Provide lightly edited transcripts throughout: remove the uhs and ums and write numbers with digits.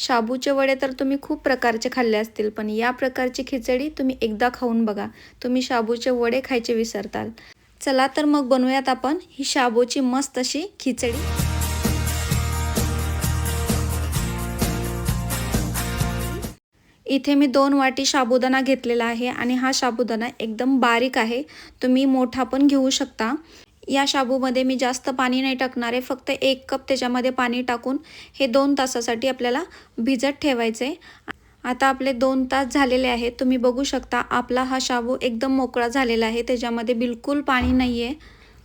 शाबूचे वडे तर तुम्ही खूप प्रकारचे खाल्ले असतील, पण या प्रकारची खिचडी तुम्ही एकदा खाऊन बघा, तुम्ही शाबूचे वडे खायचे विसरताल. चला तर मग बनवूयात आपण ही शाबूची मस्त अशी खिचडी. इथे मी 2 वाटी साबुदाणा घेतलेला आहे आणि हा साबुदाणा एकदम बारीक आहे. तुम्ही मोठा पण घेऊ शकता. या शाबूमध्ये मी जास्त पाणी नाही टाकणार आहे, फक्त 1 कप त्याच्यामध्ये पाणी टाकून हे 2 तासासाठी आपल्याला भिजत ठेवायचे. आता आपले 2 तास झालेले आहेत. तुम्ही बघू शकता आपला हा शाबू एकदम मोकळा झालेला आहे, त्याच्यामध्ये बिलकुल पाणी नाही आहे.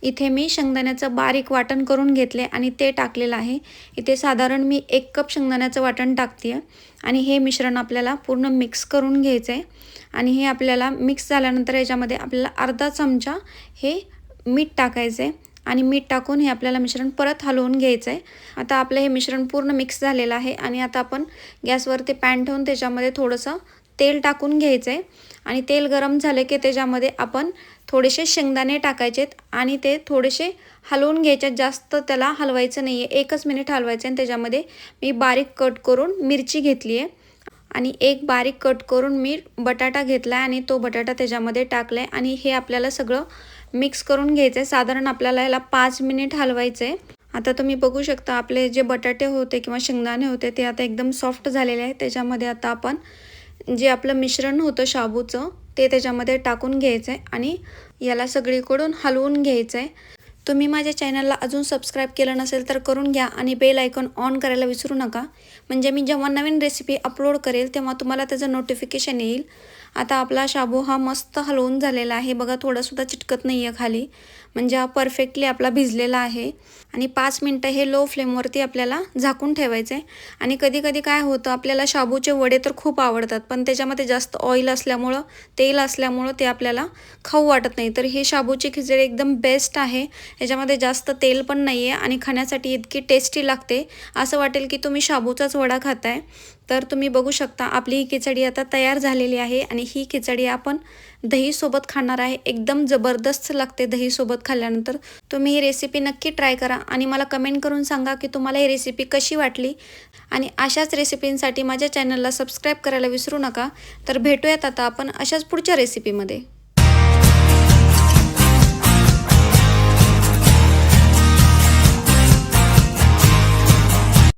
इथे मी शेंगदाण्याचं बारीक वाटण करून घेतले आणि ते टाकलेलं आहे. इथे साधारण मी 1 कप शेंगदाण्याचं वाटण टाकते आहे आणि हे मिश्रण आपल्याला पूर्ण मिक्स करून घ्यायचं आहे. आणि हे आपल्याला मिक्स झाल्यानंतर याच्यामध्ये आपल्याला अर्धा चमचा हे मीठ टाकायचं आहे आणि मीठ टाकून हे आपल्याला मिश्रण परत हलवून घ्यायचं आहे. आता आपलं हे मिश्रण पूर्ण मिक्स झालेलं आहे आणि आता आपण गॅसवरती पॅन ठेवून त्याच्यामध्ये थोडंसं तेल टाकून घ्यायचं आहे आणि तेल गरम झाले की त्याच्यामध्ये आपण थोडेसे शेंगदाणे टाकायचे आणि ते थोडेसे हलवून घ्यायचे. जास्त त्याला हलवायचं नाही आहे, 1च मिनिट हलवायचं आणि त्याच्यामध्ये मी बारीक कट करून मिरची घेतली आहे आणि एक बारीक कट करून मी बटाटा घेतला आहे आणि तो बटाटा त्याच्यामध्ये टाकला आहे आणि हे आपल्याला सगळं मिक्स करून घ्यायचं आहे. साधारण आपल्याला याला 5 मिनिट हलवायचं आहे. आता तुम्ही बघू शकता आपले जे बटाटे होते किंवा शेंगदाणे होते ते आता एकदम सॉफ्ट झालेले आहे. त्याच्यामध्ये आता आपण जे आपलं मिश्रण होतं शाबूचं ते त्याच्यामध्ये टाकून घ्यायचं आहे आणि याला सगळीकडून हलवून घ्यायचं आहे. तुम्ही माझ्या चॅनलला अजून सबस्क्राईब केलं नसेल तर करून घ्या आणि बेल आयकॉन ऑन करायला विसरू नका, म्हणजे मी जेव्हा नवीन रेसिपी अपलोड करेल तेव्हा तुम्हाला त्याचं नोटिफिकेशन येईल. आता आपला शाबू हा मस्त हलवून झालेला आहे बघा, थोडासुद्धा चिटकत नाही आहे खाली, म्हणजे हा परफेक्टली आपला भिजलेला आहे. आणि 5 मिनटं हे लो फ्लेमवरती आपल्याला झाकून ठेवायचं आहे. आणि कधी कधी काय होतं, आपल्याला शाबूचे वडे तर खूप आवडतात पण त्याच्यामध्ये जास्त ऑइल असल्यामुळं, तेल असल्यामुळं ते आपल्याला खाऊ वाटत नाही. तर ही शाबूची खिचडी एकदम बेस्ट आहे. याच्यामध्ये जास्त तेल पण नाही आहे आणि खाण्यासाठी इतकी टेस्टी लागते, असं वाटेल की तुम्ही शाबूचाच वडा खाताय. तर तुम्ही बघू शकता आपली ही खिचडी आता तयार झालेली आहे आणि ही खिचडी आपण दहीसोबत खाणार आहे. एकदम जबरदस्त लागते दहीसोबत खाल्ल्यानंतर. तुम्ही ही रेसिपी नक्की ट्राय करा आणि मला कमेंट करून सांगा की तुम्हाला ही रेसिपी कशी वाटली. आणि अशाच रेसिपींसाठी माझ्या चॅनलला सबस्क्राईब करायला विसरू नका. तर भेटूयात आता आपण अशाच पुढच्या रेसिपीमध्ये.